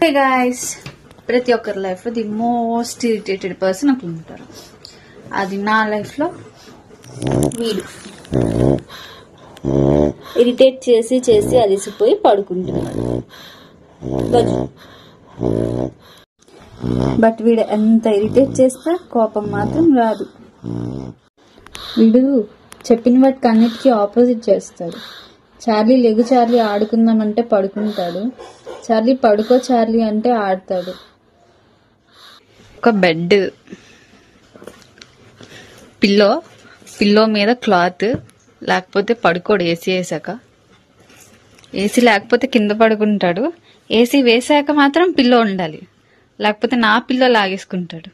Hey guys, ప్రతి ఒక్కరి life లో ది మోస్ట్ ఇరిటేటెడ్ పర్సన్ ఒకరు ఉంటారు. అది నా లైఫ్ లో వీడు. ఇరిటేట్ చేసి చేసి అలిసిపోయి పడుకుంటున్నాడు. బట్ వీడు ఎంత ఇరిటేట్ చేస్తా కోపం మాత్రం రాదు. వీడు చెప్పిన వాటికి అన్నిటికీ ఆపోజిట్ చేస్తాడు. చార్లీ లెగు చార్లీ ఆడుకుందామంటే పడుకుంటాడు. చార్లీ పడుకో చార్లీ అంటే ఆడతాడు. ఒక బెడ్, పిల్లో మీద క్లాత్, లేకపోతే పడుకోడు. ఏసీ వేసాక, ఏసీ లేకపోతే కింద పడుకుంటాడు. ఏసీ వేసాక మాత్రం పిల్లో ఉండాలి, లేకపోతే నా పిల్లో లాగేసుకుంటాడు.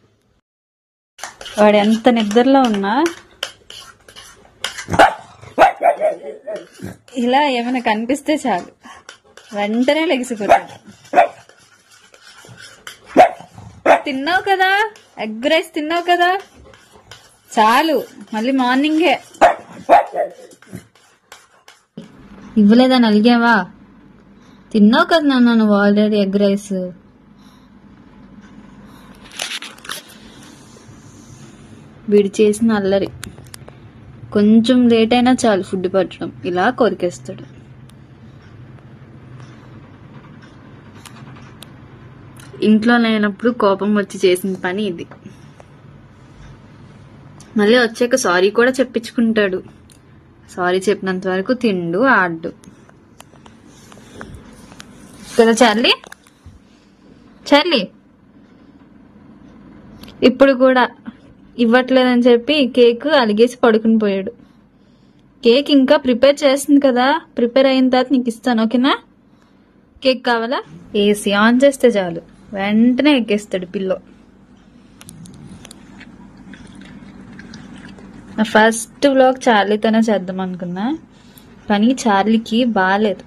వాడు ఎంత నిద్రలో ఉన్నా ఇలా ఏమైనా కనిపిస్తే చాలు వెంటనే లెగిసిపోతాడు. తిన్నావు కదా, ఎగ్ రైస్ తిన్నావు కదా, చాలు మళ్ళీ మార్నింగే. ఇవ్వలేదని అలిగావా? తిన్నావు కదా నాన్న నువ్వు ఆల్రెడీ ఎగ్ రైస్. వీడు చేసిన అల్లరి కొంచెం లేట్ అయినా చాలు ఫుడ్ పట్టడం, ఇలా కొరికేస్తాడు. ఇంట్లో లేనప్పుడు కోపం వచ్చి చేసిన పని ఇది. మళ్ళీ వచ్చాక సారీ కూడా చెప్పించుకుంటాడు. సారీ చెప్పినంత వరకు తిండు, ఆడు కదా చార్లీ. చార్లీ ఇప్పుడు కూడా ఇవ్వట్లేదని చెప్పి కేక్ అలిగేసి పడుకుని పోయాడు. కేక్ ఇంకా ప్రిపేర్ చేస్తుంది కదా, ప్రిపేర్ అయిన తర్వాత నీకు ఇస్తాను, ఓకేనా? కేక్ కావాలా? ఏసీ ఆన్ చేస్తే చాలు వెంటనే ఎక్కేస్తాడు పిల్లో. నా ఫస్ట్ వ్లాగ్ చార్లీతోనే చేద్దాం అనుకున్నా, కానీ చార్లీకి బాగాలేదు,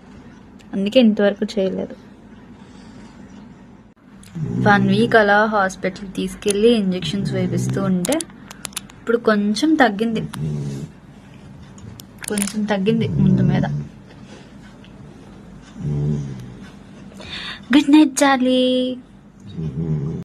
అందుకే ఇంతవరకు చేయలేదు. 1 వీక్ అలా హాస్పిటల్కి తీసుకెళ్ళి ఇంజెక్షన్స్ వేపిస్తూ ఉంటే ఇప్పుడు కొంచెం తగ్గింది ముందు మీద. Good night Charlie.